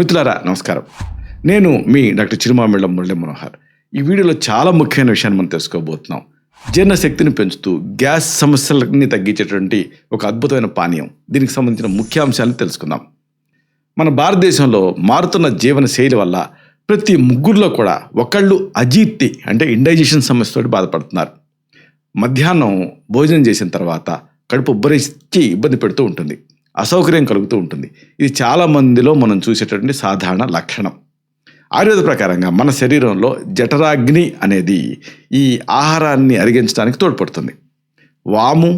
మిత్రులారా నమస్కారం. నేను మీ డాక్టర్ చిరుమామిళ్ళ మురళీ మనోహర్. ఈ వీడియోలో చాలా ముఖ్యమైన విషయాన్ని మనం తెలుసుకోబోతున్నాం. జీర్ణశక్తిని పెంచుతూ గ్యాస్ సమస్యలని తగ్గించేటువంటి ఒక అద్భుతమైన పానీయం. దీనికి సంబంధించిన ముఖ్యాంశాలను తెలుసుకుందాం. మన భారతదేశంలో మారుతున్న జీవన శైలి వల్ల ప్రతి ముగ్గురులో కూడా ఒకళ్ళు అజీర్తి అంటే ఇండైజెషన్ సమస్యతో బాధపడుతున్నారు. మధ్యాహ్నం భోజనం చేసిన తర్వాత కడుపు ఉబ్బరించి ఇబ్బంది పెడుతూ ఉంటుంది, అసౌకర్యం కలుగుతూ ఉంటుంది. ఇది చాలా మందిలో మనం చూసేటటువంటి సాధారణ లక్షణం. ఆయుర్వేద ప్రకారంగా మన శరీరంలో జఠరాగ్ని అనేది ఈ ఆహారాన్ని అరిగించడానికి తోడ్పడుతుంది. వాము,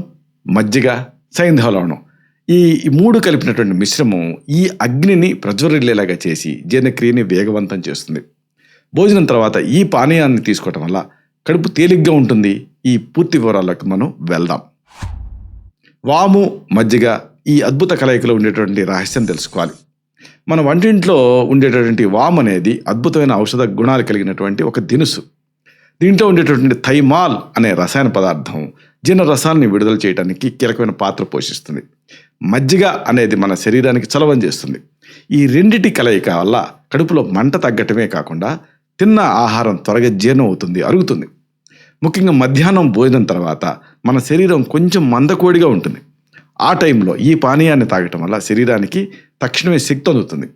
మజ్జిగ, సైంధవ లవణం ఈ మూడు కలిపినటువంటి మిశ్రమం ఈ అగ్నిని ప్రజ్వరిల్లేలాగా చేసి జీర్ణక్రియని వేగవంతం చేస్తుంది. భోజనం తర్వాత ఈ పానీయాన్ని తీసుకోవటం వల్ల కడుపు తేలిగ్గా ఉంటుంది. ఈ పూర్తి వివరాలకు మనం వెళ్దాం. వాము, మజ్జిగ ఈ అద్భుత కలయికలో ఉండేటువంటి రహస్యం తెలుసుకోవాలి. మన వంటింట్లో ఉండేటటువంటి వాము అనేది అద్భుతమైన ఔషధ గుణాలు కలిగినటువంటి ఒక దినుసు. దీంట్లో ఉండేటటువంటి థైమాల్ అనే రసాయన పదార్థం జీర్ణ రసాన్ని విడుదల చేయడానికి కీలకమైన పాత్ర పోషిస్తుంది. మజ్జిగ అనేది మన శరీరానికి చలవం చేస్తుంది. ఈ రెండిటి కలయిక వల్ల కడుపులో మంట తగ్గటమే కాకుండా తిన్న ఆహారం త్వరగా జీర్ణం అవుతుంది, అరుగుతుంది. ముఖ్యంగా మధ్యాహ్నం భోజనం తర్వాత మన శరీరం కొంచెం మందకోడిగా ఉంటుంది. ఆ టైంలో ఈ పానీయాన్ని తాగటం వల్ల శరీరానికి తక్షణమే శక్తి అందుతుంది.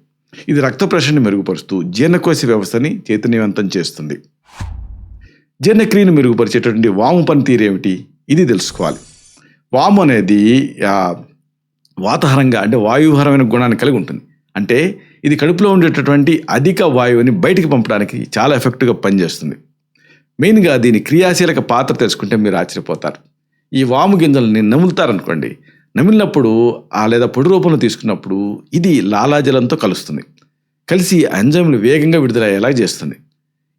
ఇది రక్త ప్రసరణని మెరుగుపరుస్తూ జీర్ణకోశ వ్యవస్థని చైతన్యవంతం చేస్తుంది. జీర్ణక్రియను మెరుగుపరిచేటటువంటి వాము పనితీరు ఏమిటి, ఇది తెలుసుకోవాలి. వాము అనేది వాతహరంగా అంటే వాయుహరమైన గుణాన్ని కలిగి ఉంటుంది. అంటే ఇది కడుపులో ఉండేటటువంటి అధిక వాయువుని బయటికి పంపడానికి చాలా ఎఫెక్టివ్గా పనిచేస్తుంది. మెయిన్గా దీని క్రియాశీలక పాత్ర తెలుసుకుంటే మీరు ఆశ్చర్యపోతారు. ఈ వాము గింజలని నములుతారనుకోండి, నమిలినప్పుడు లేదా పొడి రూపంలో తీసుకున్నప్పుడు ఇది లాలాజలంతో కలుస్తుంది. కలిసి ఎంజైమ్లు వేగంగా విడుదలయ్యేలా చేస్తుంది.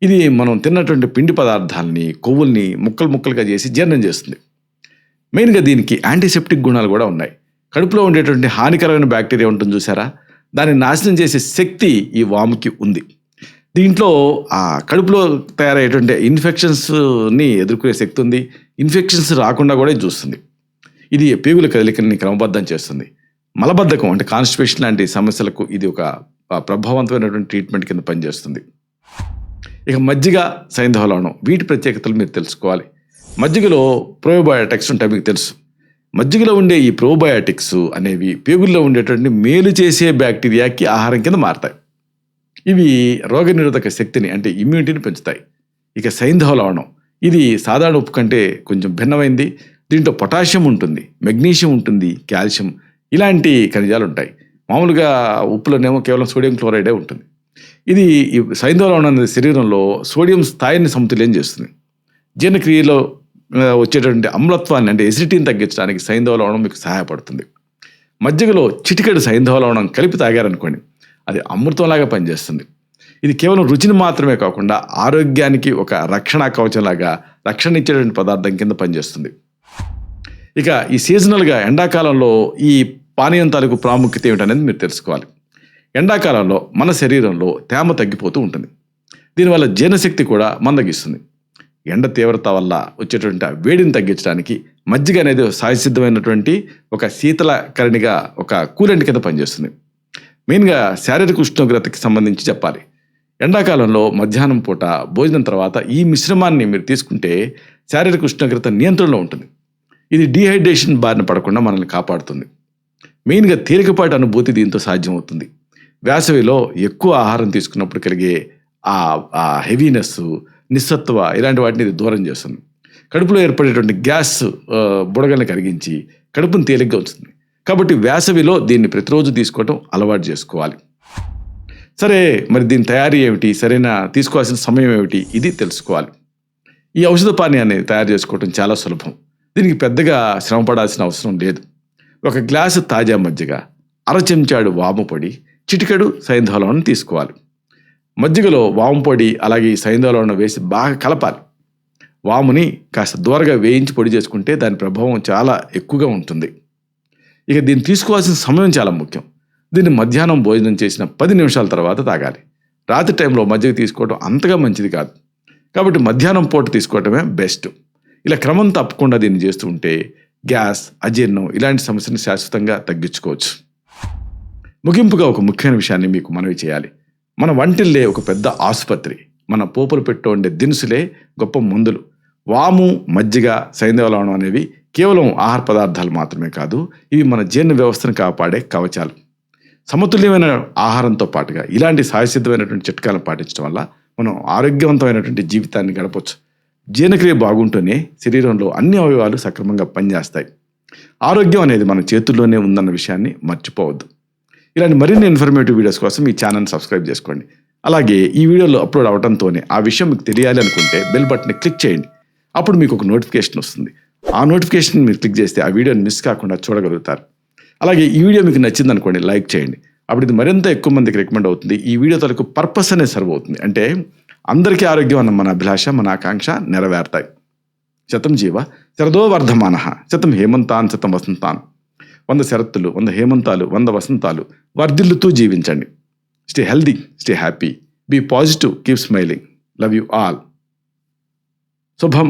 ఇది మనం తిన్నటువంటి పిండి పదార్థాలని, కొవ్వుల్ని ముక్కలు ముక్కలుగా చేసి జీర్ణం చేస్తుంది. మెయిన్గా దీనికి యాంటీసెప్టిక్ గుణాలు కూడా ఉన్నాయి. కడుపులో ఉండేటువంటి హానికరమైన బ్యాక్టీరియా ఉంటుంది చూసారా, దాన్ని నాశనం చేసే శక్తి ఈ వాముకి ఉంది. దీంట్లో కడుపులో తయారయ్యేటువంటి ఇన్ఫెక్షన్స్ని ఎదుర్కొనే శక్తి ఉంది. ఇన్ఫెక్షన్స్ రాకుండా కూడా చూస్తుంది. ఇది పేగుల కదలికల్ని క్రమబద్ధం చేస్తుంది. మలబద్ధకం అంటే కాన్స్టిపేషన్ లాంటి సమస్యలకు ఇది ఒక ప్రభావవంతమైనటువంటి ట్రీట్మెంట్ కింద పనిచేస్తుంది. ఇక మజ్జిగ, సైంధవ లవణం వీటి ప్రత్యేకతలు మీరు తెలుసుకోవాలి. మజ్జిగలో ప్రోబయోటిక్స్ ఉంటాయి, మీకు తెలుసు. మజ్జిగలో ఉండే ఈ ప్రోబయోటిక్స్ అనేవి పేగుల్లో ఉండేటువంటి మేలు చేసే బ్యాక్టీరియాకి ఆహారం కింద మారతాయి. ఇవి రోగనిరోధక శక్తిని అంటే ఇమ్యూనిటీని పెంచుతాయి. ఇక సైంధవ లవణం ఇది సాధారణ ఉప్పు కంటే కొంచెం భిన్నమైంది. దీంట్లో పొటాషియం ఉంటుంది, మెగ్నీషియం ఉంటుంది, కాల్షియం ఇలాంటి ఖనిజాలు ఉంటాయి. మామూలుగా ఉప్పులోనేమో కేవలం సోడియం క్లోరైడే ఉంటుంది. ఇది ఈ సైంధవ లవణం అనేది శరీరంలో సోడియం స్థాయిని సమతుల్యం చేస్తుంది. జీర్ణక్రియలో వచ్చేటువంటి అమ్లత్వాన్ని అంటే ఎసిడిటీని తగ్గించడానికి సైంధవ లవణం మీకు సహాయపడుతుంది. మజ్జిగలో చిటికెడు సైంధవ లవణం కలిపి తాగారనుకోండి, అది అమృతంలాగా పనిచేస్తుంది. ఇది కేవలం రుచిని మాత్రమే కాకుండా ఆరోగ్యానికి ఒక రక్షణ కవచంలాగా రక్షణ ఇచ్చేటువంటి పదార్థం కింద పనిచేస్తుంది. ఇక ఈ సీజనల్గా ఎండాకాలంలో ఈ పానీయం తాలూకు ప్రాముఖ్యత ఏమిటనేది మీరు తెలుసుకోవాలి. ఎండాకాలంలో మన శరీరంలో తేమ తగ్గిపోతూ ఉంటుంది. దీనివల్ల జీర్ణశక్తి కూడా మందగిస్తుంది. ఎండ తీవ్రత వల్ల వచ్చేటువంటి వేడిని తగ్గించడానికి మజ్జిగ అనేది సహజసిద్ధమైనటువంటి ఒక శీతలకరణిగా ఒక కూలెంట్ కింద పనిచేస్తుంది. మెయిన్గా శారీరక ఉష్ణోగ్రతకి సంబంధించి చెప్పాలి. ఎండాకాలంలో మధ్యాహ్నం పూట భోజనం తర్వాత ఈ మిశ్రమాన్ని మీరు తీసుకుంటే శారీరక ఉష్ణోగ్రత నియంత్రణలో ఉంటుంది. ఇది డీహైడ్రేషన్ బారిన పడకుండా మనల్ని కాపాడుతుంది. మెయిన్గా తేలికపాటి అనుభూతి దీంతో సాధ్యమవుతుంది. వేసవిలో ఎక్కువ ఆహారం తీసుకున్నప్పుడు కలిగే ఆ హెవీనెస్, నిస్సత్వ ఇలాంటి వాటిని ఇది దూరం చేస్తుంది. కడుపులో ఏర్పడేటువంటి గ్యాస్ బుడగల్ని కరిగించి కడుపును తేలిగ్గా ఉంచుతుంది. కాబట్టి వేసవిలో దీన్ని ప్రతిరోజు తీసుకోవటం అలవాటు చేసుకోవాలి. సరే, మరి దీని తయారీ ఏమిటి, సరైన తీసుకోవాల్సిన సమయం ఏమిటి, ఇది తెలుసుకోవాలి. ఈ ఔషధ పానీయాన్ని తయారు చేసుకోవటం చాలా సులభం. దీనికి పెద్దగా శ్రమ పడాల్సిన అవసరం లేదు. ఒక గ్లాసు తాజా మజ్జిగ, అర చెంచాడు వాము పొడి, చిటికెడు సైంధవ లవణం తీసుకోవాలి. మజ్జిగలో వాము పొడి అలాగే సైంధవ లవణం వేసి బాగా కలపాలి. వాముని కాస్త దూరగా వేయించి పొడి చేసుకుంటే దాని ప్రభావం చాలా ఎక్కువగా ఉంటుంది. ఇక దీన్ని తీసుకోవాల్సిన సమయం చాలా ముఖ్యం. దీన్ని మధ్యాహ్నం భోజనం చేసిన 10 నిమిషాల తర్వాత తాగాలి. రాత్రి టైంలో మజ్జిగ తీసుకోవడం అంతగా మంచిది కాదు. కాబట్టి మధ్యాహ్నం పూట తీసుకోవటమే బెస్ట్. ఇలా క్రమం తప్పకుండా దీన్ని చేస్తూ ఉంటే గ్యాస్, అజీర్ణం ఇలాంటి సమస్యను శాశ్వతంగా తగ్గించుకోవచ్చు. ముగింపుగా ఒక ముఖ్యమైన విషయాన్ని మీకు మనవి చేయాలి. మన వంటిల్లే ఒక పెద్ద ఆసుపత్రి. మన పోపులు పెట్టు ఉండే దినుసులే గొప్ప మందులు. వాము, మజ్జిగ, సైంధవ లవణం అనేవి కేవలం ఆహార పదార్థాలు మాత్రమే కాదు, ఇవి మన జీర్ణ వ్యవస్థను కాపాడే కవచాలు. సమతుల్యమైన ఆహారంతో పాటుగా ఇలాంటి సహజసిద్ధమైనటువంటి చిట్కాలను పాటించడం వల్ల మనం ఆరోగ్యవంతమైనటువంటి జీవితాన్ని గడపవచ్చు. జీర్ణక్రియ బాగుంటూనే శరీరంలో అన్ని అవయవాలు సక్రమంగా పనిచేస్తాయి. ఆరోగ్యం అనేది మన చేతుల్లోనే ఉందన్న విషయాన్ని మర్చిపోవద్దు. ఇలాంటి మరిన్ని ఇన్ఫర్మేటివ్ వీడియోస్ కోసం ఈ ఛానల్ని సబ్స్క్రైబ్ చేసుకోండి. అలాగే ఈ వీడియోలో అప్లోడ్ అవడంతోనే ఆ విషయం మీకు తెలియాలి అనుకుంటే బెల్ బటన్ని క్లిక్ చేయండి. అప్పుడు మీకు ఒక నోటిఫికేషన్ వస్తుంది. ఆ నోటిఫికేషన్ మీరు క్లిక్ చేస్తే ఆ వీడియోని మిస్ కాకుండా చూడగలుగుతారు. అలాగే ఈ వీడియో మీకు నచ్చింది అనుకోండి, లైక్ చేయండి. అప్పుడు ఇది మరింత ఎక్కువ మందికి రికమెండ్ అవుతుంది. ఈ వీడియో తరకు పర్పస్ అనేది సర్వ్ అవుతుంది. అంటే అందరికీ ఆరోగ్యం అన్న మన అభిలాష, మన ఆకాంక్ష నెరవేరుతాయి. శతం జీవ శరదో వర్ధమానః, శతం హేమంతాన్ శతం వసంతాన్. 100 శరత్తులు, 100 హేమంతాలు, 100 వసంతాలు వర్ధిల్లుతూ జీవించండి. Stay healthy, stay happy, be positive, keep smiling. Love you all. శుభం.